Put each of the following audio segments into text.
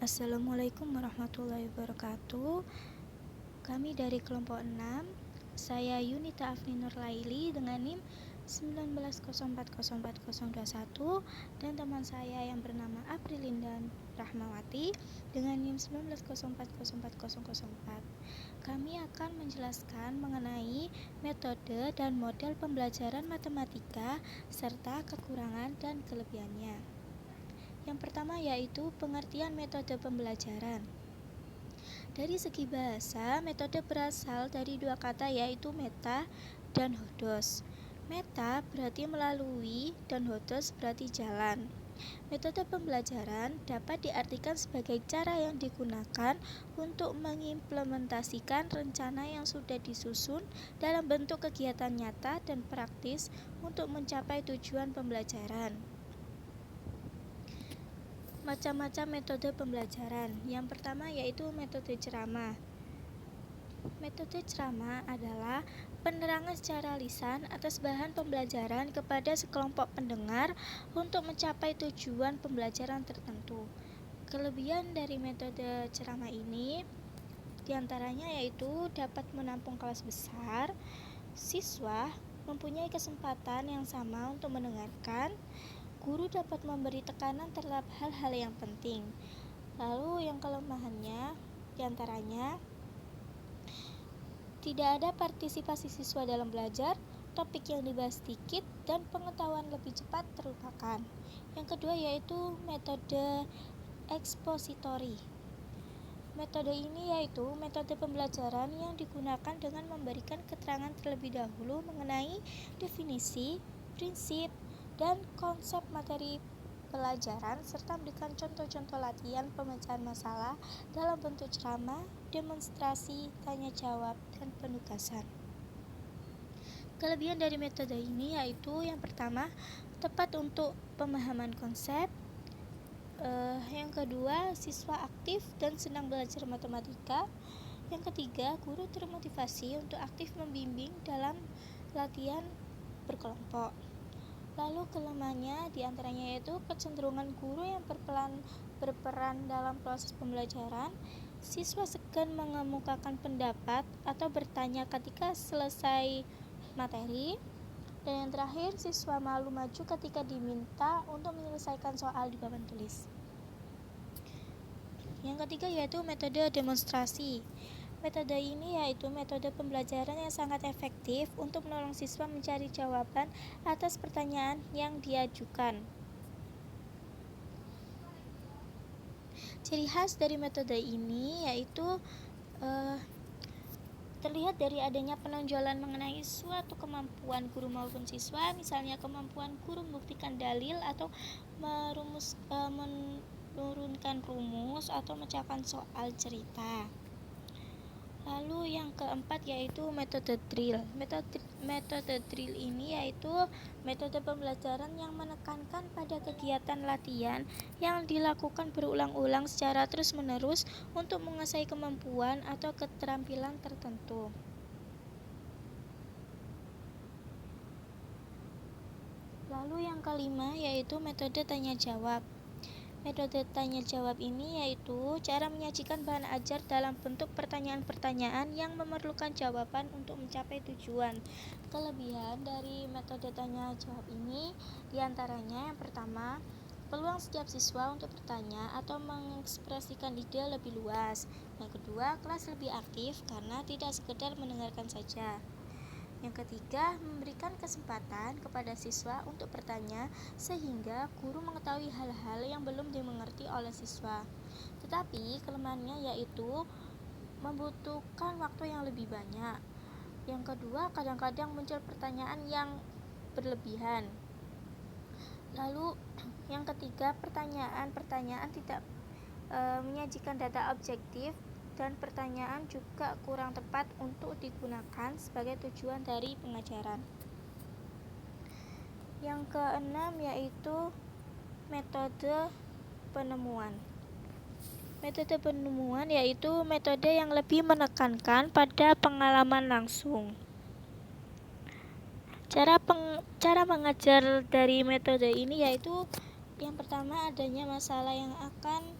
Assalamualaikum warahmatullahi wabarakatuh. Kami dari kelompok 6. Saya Yunita Afni Nurlaili dengan NIM 19040401 dan teman saya yang bernama Aprilinda Rahmawati dengan NIM 19040404. Kami akan menjelaskan mengenai metode dan model pembelajaran matematika serta kekurangan dan kelebihannya. Yang pertama yaitu pengertian metode pembelajaran. Dari segi bahasa, metode berasal dari dua kata yaitu meta dan hodos. Meta berarti melalui dan hodos berarti jalan. Metode pembelajaran dapat diartikan sebagai cara yang digunakan untuk mengimplementasikan rencana yang sudah disusun dalam bentuk kegiatan nyata dan praktis untuk mencapai tujuan pembelajaran. Macam-macam metode pembelajaran. Yang pertama yaitu metode ceramah. Metode ceramah adalah penerangan secara lisan atas bahan pembelajaran kepada sekelompok pendengar untuk mencapai tujuan pembelajaran tertentu. Kelebihan dari metode ceramah ini diantaranya yaitu dapat menampung kelas besar, siswa mempunyai kesempatan yang sama untuk mendengarkan, guru dapat memberi tekanan terhadap hal-hal yang penting. Lalu yang kelemahannya diantaranya tidak ada partisipasi siswa dalam belajar, topik yang dibahas sedikit, dan pengetahuan lebih cepat terlupakan. Yang kedua yaitu metode ekspositori. Metode ini yaitu metode pembelajaran yang digunakan dengan memberikan keterangan terlebih dahulu mengenai definisi, prinsip, dan konsep materi pelajaran serta memberikan contoh-contoh latihan pemecahan masalah dalam bentuk ceramah, demonstrasi, tanya jawab, dan penugasan. Kelebihan dari metode ini yaitu yang pertama, tepat untuk pemahaman konsep. Yang kedua, siswa aktif dan senang belajar matematika. Yang ketiga, guru termotivasi untuk aktif membimbing dalam latihan berkelompok. Lalu kelemahannya diantaranya yaitu kecenderungan guru yang berperan dalam proses pembelajaran, siswa segan mengemukakan pendapat atau bertanya ketika selesai materi, dan yang terakhir siswa malu maju ketika diminta untuk menyelesaikan soal di papan tulis. Yang ketiga yaitu metode demonstrasi. Metode ini yaitu metode pembelajaran yang sangat efektif untuk menolong siswa mencari jawaban atas pertanyaan yang diajukan. Ciri khas dari metode ini yaitu terlihat dari adanya penonjolan mengenai suatu kemampuan guru maupun siswa, misalnya kemampuan guru membuktikan dalil atau menurunkan rumus atau memecahkan soal cerita. Lalu yang keempat yaitu metode drill. Metode drill ini yaitu metode pembelajaran yang menekankan pada kegiatan latihan yang dilakukan berulang-ulang secara terus-menerus untuk menguasai kemampuan atau keterampilan tertentu. Lalu yang kelima yaitu metode tanya jawab. Metode tanya jawab ini yaitu cara menyajikan bahan ajar dalam bentuk pertanyaan-pertanyaan yang memerlukan jawaban untuk mencapai tujuan. Kelebihan dari metode tanya jawab ini diantaranya yang pertama, peluang setiap siswa untuk bertanya atau mengekspresikan ide lebih luas. Yang kedua, kelas lebih aktif karena tidak sekedar mendengarkan saja. Yang ketiga, memberikan kesempatan kepada siswa untuk bertanya sehingga guru mengetahui hal-hal yang belum dimengerti oleh siswa. Tetapi kelemahannya yaitu membutuhkan waktu yang lebih banyak. Yang kedua, kadang-kadang muncul pertanyaan yang berlebihan. Lalu yang ketiga, pertanyaan tidak menyajikan data objektif, dan pertanyaan juga kurang tepat untuk digunakan sebagai tujuan dari pengajaran. Yang keenam yaitu metode penemuan. Metode penemuan yaitu metode yang lebih menekankan pada pengalaman langsung. Cara mengajar dari metode ini yaitu yang pertama, adanya masalah yang akan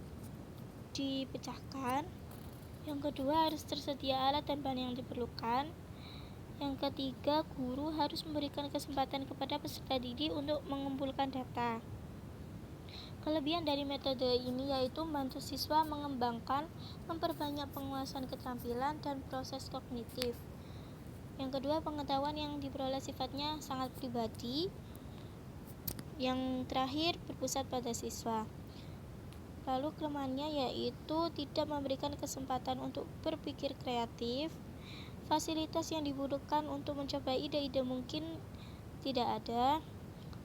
dipecahkan. Yang kedua, harus tersedia alat dan bahan yang diperlukan. Yang ketiga, guru harus memberikan kesempatan kepada peserta didik untuk mengumpulkan data. Kelebihan dari metode ini yaitu membantu siswa mengembangkan, memperbanyak penguasaan keterampilan dan proses kognitif. Yang kedua, pengetahuan yang diperoleh sifatnya sangat pribadi. Yang terakhir, berpusat pada siswa. Lalu kelemahannya yaitu tidak memberikan kesempatan untuk berpikir kreatif. Fasilitas yang dibutuhkan untuk mencoba ide-ide mungkin tidak ada.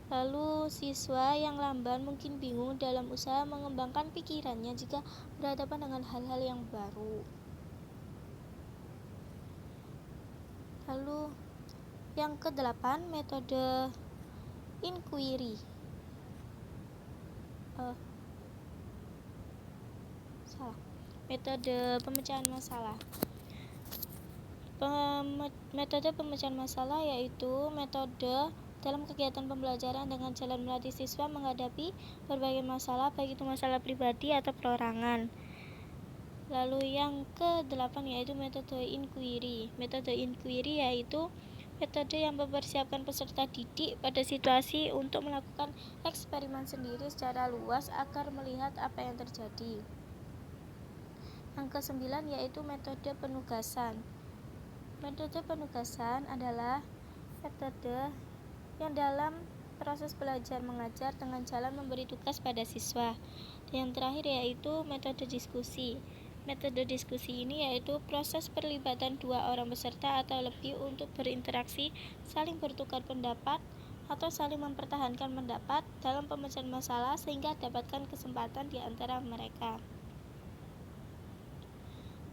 Lalu siswa yang lamban mungkin bingung dalam usaha mengembangkan pikirannya jika berhadapan dengan hal-hal yang baru. Lalu yang ke-8, metode inquiry. Metode pemecahan masalah. Metode pemecahan masalah yaitu metode dalam kegiatan pembelajaran dengan jalan melatih siswa menghadapi berbagai masalah, baik itu masalah pribadi atau perorangan. Lalu yang ke-8 yaitu metode inquiry. Metode inquiry yaitu metode yang mempersiapkan peserta didik pada situasi untuk melakukan eksperimen sendiri secara luas agar melihat apa yang terjadi. Yang ke-9 yaitu metode penugasan. Metode penugasan adalah metode yang dalam proses belajar mengajar dengan jalan memberi tugas pada siswa. Dan yang terakhir yaitu metode diskusi. Metode diskusi ini yaitu proses perlibatan dua orang peserta atau lebih untuk berinteraksi, saling bertukar pendapat, atau saling mempertahankan pendapat dalam pemecahan masalah sehingga dapatkan kesempatan di antara mereka.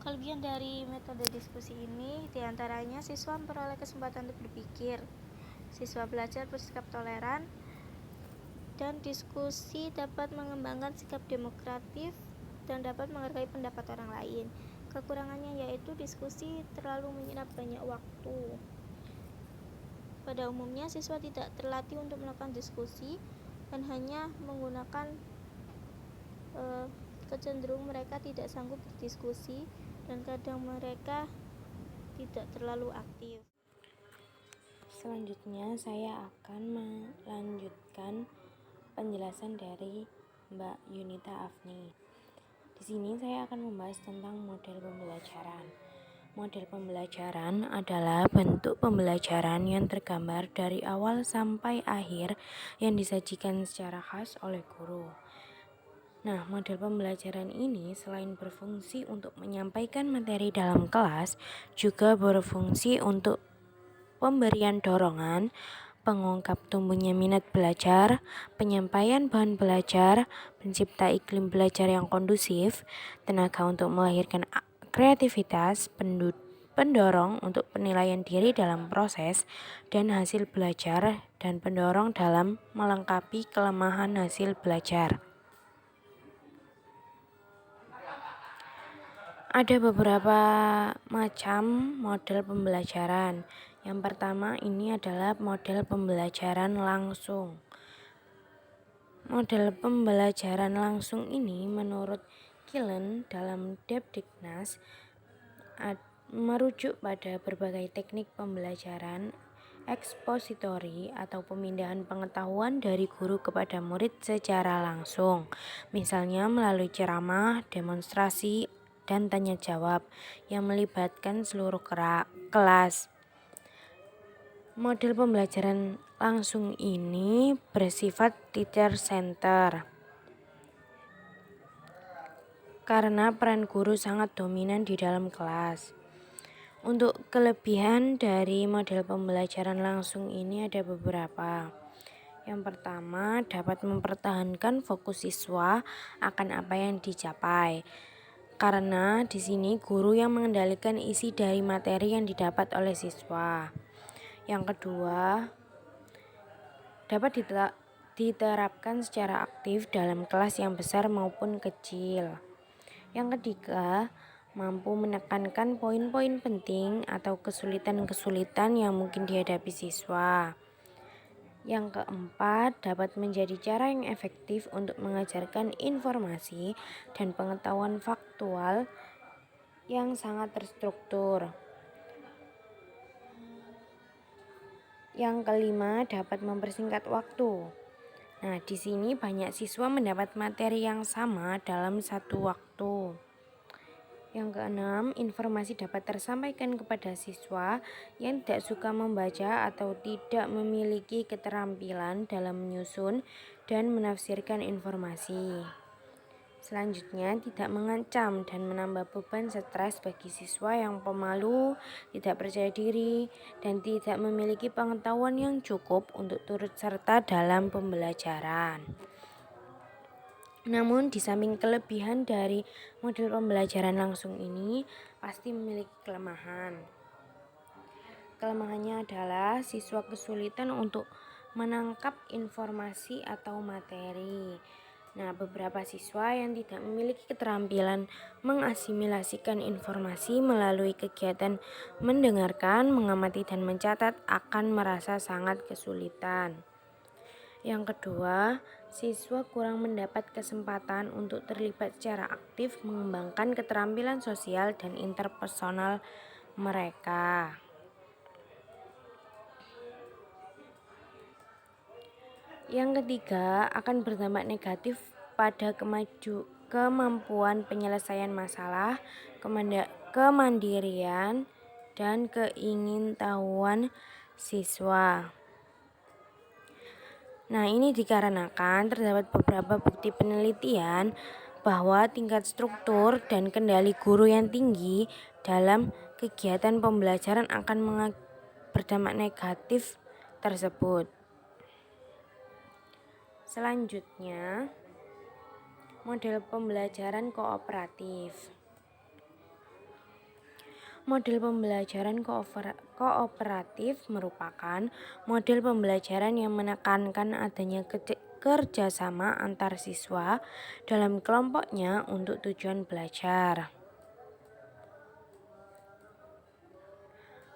Kelebihan dari metode diskusi ini diantaranya siswa memperoleh kesempatan untuk berpikir, siswa belajar bersikap toleran, dan diskusi dapat mengembangkan sikap demokratif dan dapat menghargai pendapat orang lain. Kekurangannya yaitu diskusi terlalu menyerap banyak waktu. Pada umumnya siswa tidak terlatih untuk melakukan diskusi dan hanya menggunakan kecenderungan mereka tidak sanggup berdiskusi dan kadang mereka tidak terlalu aktif. Selanjutnya saya akan melanjutkan penjelasan dari Mbak Yunita Afni. Di sini saya akan membahas tentang model pembelajaran. Model pembelajaran adalah bentuk pembelajaran yang tergambar dari awal sampai akhir yang disajikan secara khas oleh guru. Nah, model pembelajaran ini selain berfungsi untuk menyampaikan materi dalam kelas, juga berfungsi untuk pemberian dorongan, pengungkap tumbuhnya minat belajar, penyampaian bahan belajar, pencipta iklim belajar yang kondusif, tenaga untuk melahirkan kreativitas, pendorong untuk penilaian diri dalam proses dan hasil belajar, dan pendorong dalam melengkapi kelemahan hasil belajar. Ada beberapa macam model pembelajaran. Yang pertama ini adalah model pembelajaran langsung. Model pembelajaran langsung ini menurut Killen dalam Debdiknas merujuk pada berbagai teknik pembelajaran ekspositori atau pemindahan pengetahuan dari guru kepada murid secara langsung, misalnya melalui ceramah, demonstrasi, dan tanya jawab yang melibatkan seluruh kelas. Model pembelajaran langsung ini bersifat teacher center karena peran guru sangat dominan di dalam kelas. Untuk kelebihan dari model pembelajaran langsung ini ada beberapa. Yang pertama, dapat mempertahankan fokus siswa akan apa yang dicapai. Karena di sini guru yang mengendalikan isi dari materi yang didapat oleh siswa. Yang kedua, dapat diterapkan secara aktif dalam kelas yang besar maupun kecil. Yang ketiga, mampu menekankan poin-poin penting atau kesulitan-kesulitan yang mungkin dihadapi siswa. Yang keempat, dapat menjadi cara yang efektif untuk mengajarkan informasi dan pengetahuan faktual yang sangat terstruktur. Yang kelima, dapat mempersingkat waktu. Nah, di sini banyak siswa mendapat materi yang sama dalam satu waktu. Yang keenam, informasi dapat tersampaikan kepada siswa yang tidak suka membaca atau tidak memiliki keterampilan dalam menyusun dan menafsirkan informasi. Selanjutnya, tidak mengancam dan menambah beban stres bagi siswa yang pemalu, tidak percaya diri, dan tidak memiliki pengetahuan yang cukup untuk turut serta dalam pembelajaran. Namun, di samping kelebihan dari model pembelajaran langsung ini, pasti memiliki kelemahan. Kelemahannya adalah siswa kesulitan untuk menangkap informasi atau materi. Nah, beberapa siswa yang tidak memiliki keterampilan mengasimilasikan informasi melalui kegiatan mendengarkan, mengamati, dan mencatat akan merasa sangat kesulitan. Yang kedua, siswa kurang mendapat kesempatan untuk terlibat secara aktif mengembangkan keterampilan sosial dan interpersonal mereka. Yang ketiga, akan berdampak negatif pada kemampuan penyelesaian masalah, kemandirian, dan keingintahuan siswa. Nah, ini dikarenakan terdapat beberapa bukti penelitian bahwa tingkat struktur dan kendali guru yang tinggi dalam kegiatan pembelajaran akan berdampak negatif tersebut. Selanjutnya, model pembelajaran kooperatif. Model pembelajaran kooperatif merupakan model pembelajaran yang menekankan adanya kerjasama antar siswa dalam kelompoknya untuk tujuan belajar.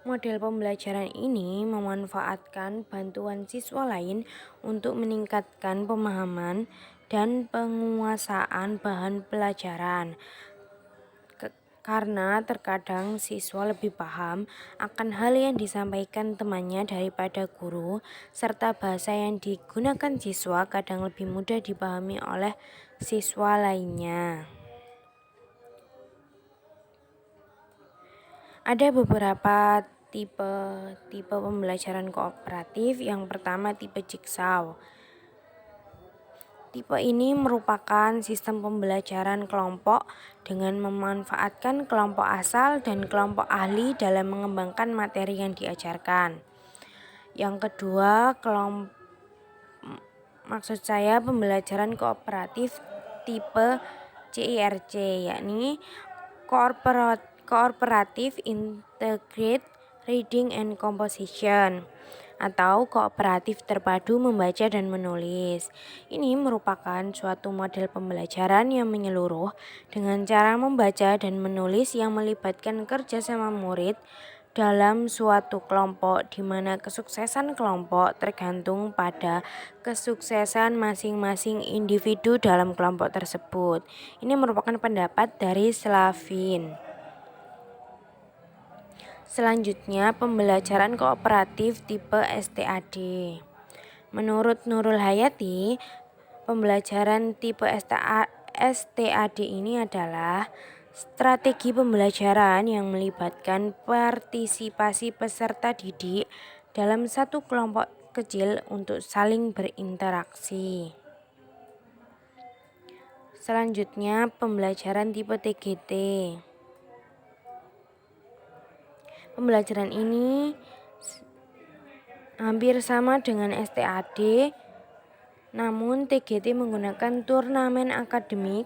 Model pembelajaran ini memanfaatkan bantuan siswa lain untuk meningkatkan pemahaman dan penguasaan bahan pelajaran. Karena terkadang siswa lebih paham akan hal yang disampaikan temannya daripada guru, serta bahasa yang digunakan siswa kadang lebih mudah dipahami oleh siswa lainnya. Ada beberapa tipe pembelajaran kooperatif. Yang pertama, tipe jigsaw. Tipe ini merupakan sistem pembelajaran kelompok dengan memanfaatkan kelompok asal dan kelompok ahli dalam mengembangkan materi yang diajarkan. Yang kedua, pembelajaran kooperatif tipe CIRC, yakni Cooperative Integrated Reading and Composition, atau kooperatif terpadu membaca dan menulis. Ini merupakan suatu model pembelajaran yang menyeluruh dengan cara membaca dan menulis yang melibatkan kerjasama murid dalam suatu kelompok, di mana kesuksesan kelompok tergantung pada kesuksesan masing-masing individu dalam kelompok tersebut. Ini merupakan pendapat dari Slavin. Selanjutnya, pembelajaran kooperatif tipe STAD. Menurut Nurul Hayati, pembelajaran tipe STAD ini adalah strategi pembelajaran yang melibatkan partisipasi peserta didik dalam satu kelompok kecil untuk saling berinteraksi. Selanjutnya, pembelajaran tipe TGT. Pembelajaran ini hampir sama dengan STAD, namun TGT menggunakan turnamen akademik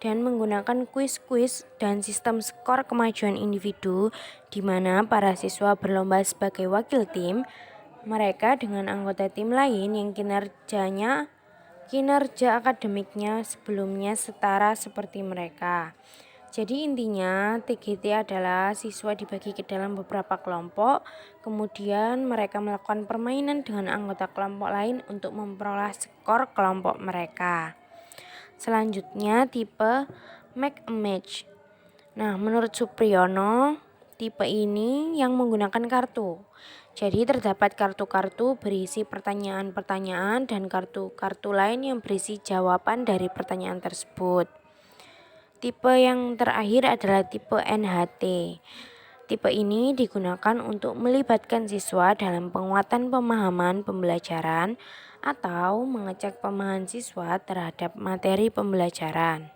dan menggunakan kuis-kuis dan sistem skor kemajuan individu, di mana para siswa berlomba sebagai wakil tim mereka dengan anggota tim lain yang kinerja akademiknya sebelumnya setara seperti mereka. Jadi intinya TGT adalah siswa dibagi ke dalam beberapa kelompok, kemudian mereka melakukan permainan dengan anggota kelompok lain untuk memperoleh skor kelompok mereka. Selanjutnya tipe make a match. Nah, menurut Supriyono, tipe ini yang menggunakan kartu. Jadi terdapat kartu-kartu berisi pertanyaan-pertanyaan dan kartu-kartu lain yang berisi jawaban dari pertanyaan tersebut. Tipe yang terakhir adalah tipe NHT. Tipe ini digunakan untuk melibatkan siswa dalam penguatan pemahaman pembelajaran atau mengecek pemahaman siswa terhadap materi pembelajaran.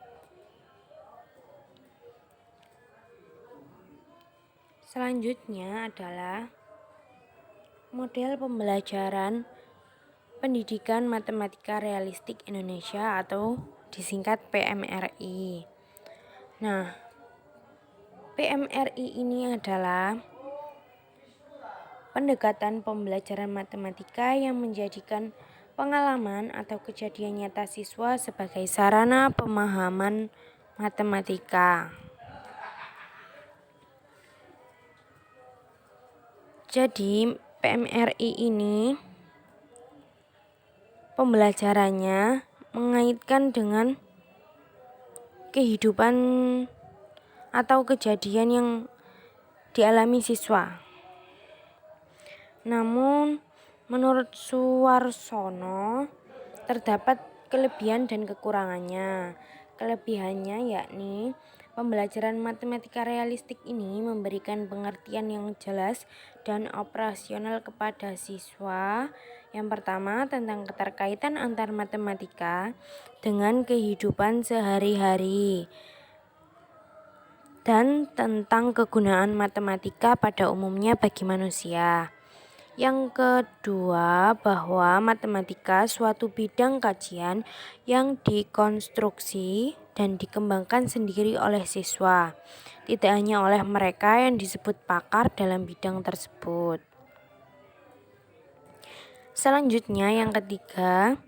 Selanjutnya adalah model pembelajaran pendidikan matematika realistik Indonesia atau disingkat PMRI. Nah, PMRI ini adalah pendekatan pembelajaran matematika yang menjadikan pengalaman atau kejadian nyata siswa sebagai sarana pemahaman matematika. Jadi, PMRI ini pembelajarannya mengaitkan dengan kehidupan atau kejadian yang dialami siswa. Namun, menurut Suwarsono, terdapat kelebihan dan kekurangannya. Kelebihannya yakni pembelajaran matematika realistik ini memberikan pengertian yang jelas dan operasional kepada siswa. Yang pertama, tentang keterkaitan antar matematika dengan kehidupan sehari-hari dan tentang kegunaan matematika pada umumnya bagi manusia. Yang kedua, bahwa matematika suatu bidang kajian yang dikonstruksi dan dikembangkan sendiri oleh siswa, tidak hanya oleh mereka yang disebut pakar dalam bidang tersebut. Selanjutnya, yang ketiga,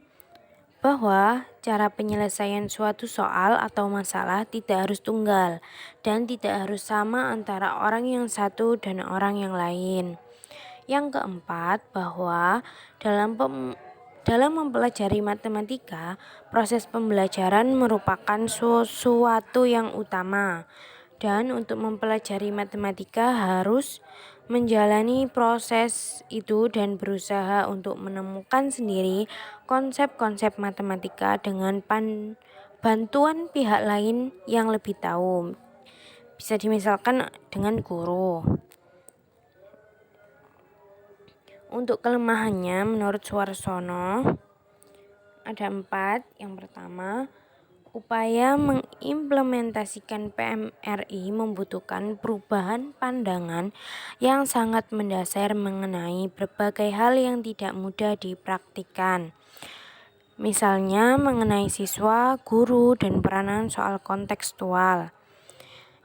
bahwa cara penyelesaian suatu soal atau masalah tidak harus tunggal dan tidak harus sama antara orang yang satu dan orang yang lain. Yang keempat, bahwa dalam mempelajari matematika, proses pembelajaran merupakan sesuatu yang utama. Dan untuk mempelajari matematika harus menjalani proses itu dan berusaha untuk menemukan sendiri konsep-konsep matematika dengan bantuan pihak lain yang lebih tahu. Bisa dimisalkan dengan guru. Untuk kelemahannya menurut Suwarsono ada 4. Yang pertama, upaya mengimplementasikan PMRI membutuhkan perubahan pandangan yang sangat mendasar mengenai berbagai hal yang tidak mudah dipraktikkan. Misalnya mengenai siswa, guru, dan peranan soal kontekstual.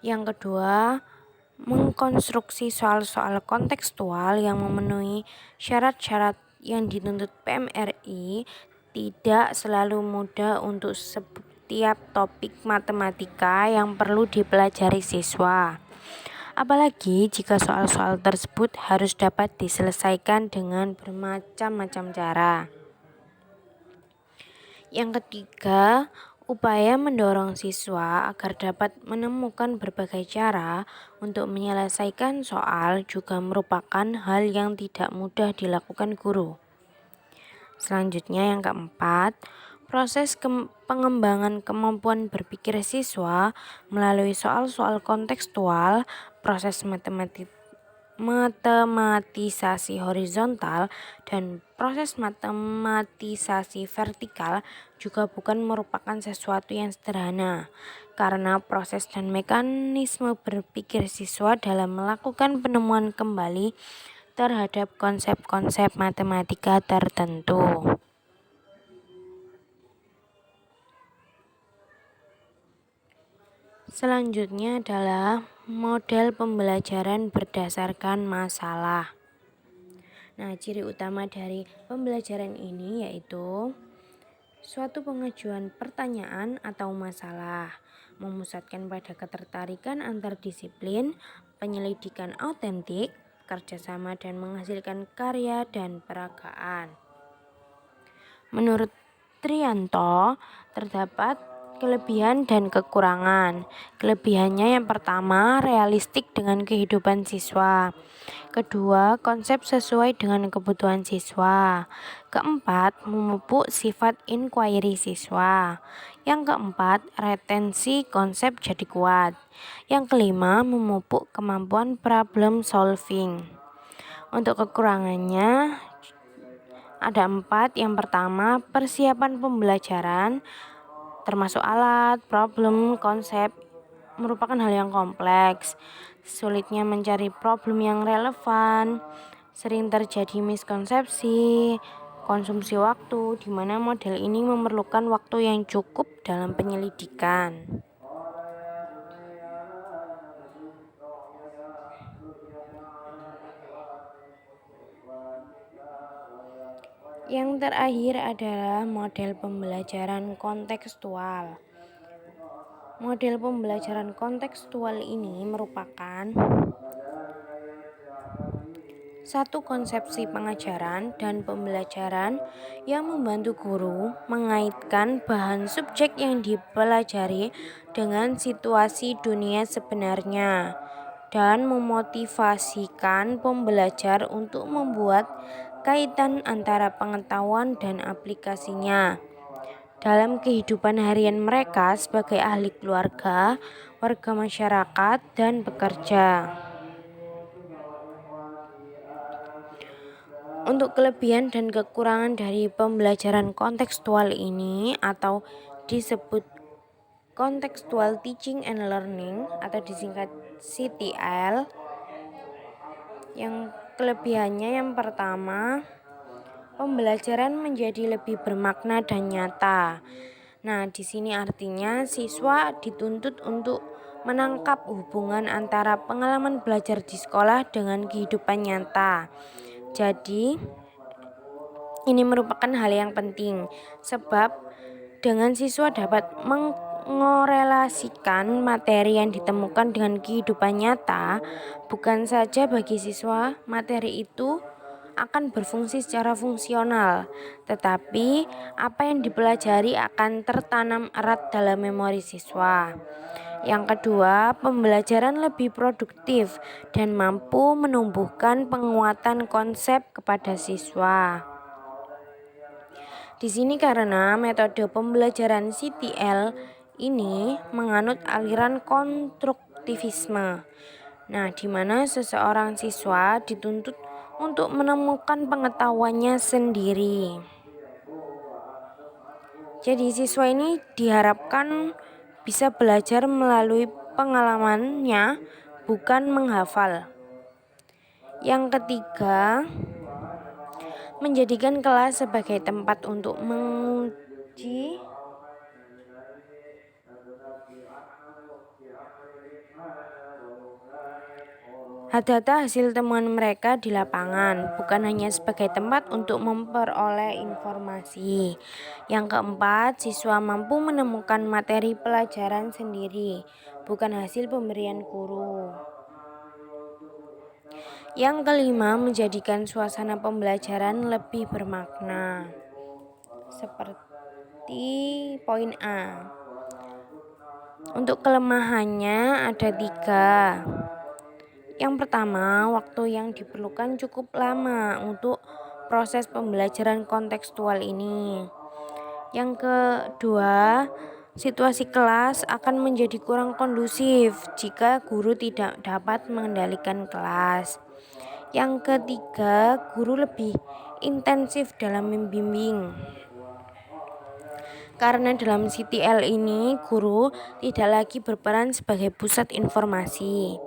Yang kedua, mengkonstruksi soal-soal kontekstual yang memenuhi syarat-syarat yang dituntut PMRI tidak selalu mudah untuk setiap topik matematika yang perlu dipelajari siswa. Apalagi jika soal-soal tersebut harus dapat diselesaikan dengan bermacam-macam cara. Yang ketiga, upaya mendorong siswa agar dapat menemukan berbagai cara untuk menyelesaikan soal juga merupakan hal yang tidak mudah dilakukan guru. Selanjutnya yang keempat, proses pengembangan kemampuan berpikir siswa melalui soal-soal kontekstual, proses matematisasi horizontal dan proses matematisasi vertikal juga bukan merupakan sesuatu yang sederhana, karena proses dan mekanisme berpikir siswa dalam melakukan penemuan kembali terhadap konsep-konsep matematika tertentu. Selanjutnya adalah model pembelajaran berdasarkan masalah. Nah, ciri utama dari pembelajaran ini yaitu Suatu pengajuan pertanyaan atau masalah memusatkan pada ketertarikan antar disiplin, penyelidikan autentik, kerjasama dan menghasilkan karya dan peragaan. Menurut Trianto, terdapat kelebihan dan kekurangan. Kelebihannya yang pertama, realistik dengan kehidupan siswa. Kedua, konsep sesuai dengan kebutuhan siswa. Keempat, memupuk sifat inquiry siswa. Yang keempat, retensi konsep jadi kuat. Yang kelima, memupuk kemampuan problem solving. Untuk kekurangannya ada 4. Yang pertama, persiapan pembelajaran termasuk alat, problem, konsep merupakan hal yang kompleks. Sulitnya mencari problem yang relevan, sering terjadi miskonsepsi, konsumsi waktu, di mana model ini memerlukan waktu yang cukup dalam penyelidikan. Yang terakhir adalah model pembelajaran kontekstual. Model pembelajaran kontekstual ini merupakan satu konsepsi pengajaran dan pembelajaran yang membantu guru mengaitkan bahan subjek yang dipelajari dengan situasi dunia sebenarnya dan memotivasikan pembelajar untuk membuat kaitan antara pengetahuan dan aplikasinya dalam kehidupan harian mereka sebagai ahli keluarga, warga masyarakat, dan bekerja. Untuk kelebihan dan kekurangan dari pembelajaran kontekstual ini atau disebut Contextual Teaching and Learning atau disingkat CTL. Yang kelebihannya yang pertama, pembelajaran menjadi lebih bermakna dan nyata. Nah, di sini artinya siswa dituntut untuk menangkap hubungan antara pengalaman belajar di sekolah dengan kehidupan nyata. Jadi, ini merupakan hal yang penting sebab dengan siswa dapat mengorelasikan materi yang ditemukan dengan kehidupan nyata. Bukan saja bagi siswa materi itu akan berfungsi secara fungsional, tetapi apa yang dipelajari akan tertanam erat dalam memori siswa. Yang kedua, pembelajaran lebih produktif dan mampu menumbuhkan penguatan konsep kepada siswa. Di sini karena metode pembelajaran CTL ini menganut aliran konstruktivisme. Nah, di mana seseorang siswa dituntut untuk menemukan pengetahuannya sendiri. Jadi siswa ini diharapkan bisa belajar melalui pengalamannya, bukan menghafal. Yang ketiga, menjadikan kelas sebagai tempat untuk menguji data hasil temuan mereka di lapangan, bukan hanya sebagai tempat untuk memperoleh informasi. Yang keempat, siswa mampu menemukan materi pelajaran sendiri, bukan hasil pemberian guru. Yang kelima, menjadikan suasana pembelajaran lebih bermakna. Seperti poin A. Untuk kelemahannya ada 3. Yang pertama, waktu yang diperlukan cukup lama untuk proses pembelajaran kontekstual ini. Yang kedua, situasi kelas akan menjadi kurang kondusif jika guru tidak dapat mengendalikan kelas. Yang ketiga, guru lebih intensif dalam membimbing. Karena dalam CTL ini, guru tidak lagi berperan sebagai pusat informasi.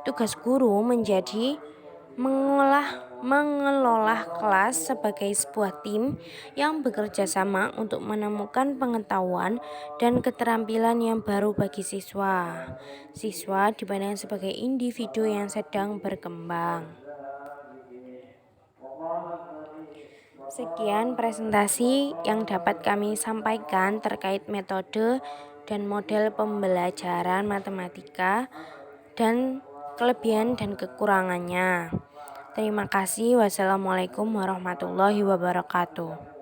Tugas guru menjadi mengelola kelas sebagai sebuah tim yang bekerja sama untuk menemukan pengetahuan dan keterampilan yang baru bagi siswa. Siswa dipandang sebagai individu yang sedang berkembang. Sekian presentasi yang dapat kami sampaikan terkait metode dan model pembelajaran matematika dan kelebihan dan kekurangannya. Terima kasih. Wassalamualaikum warahmatullahi wabarakatuh.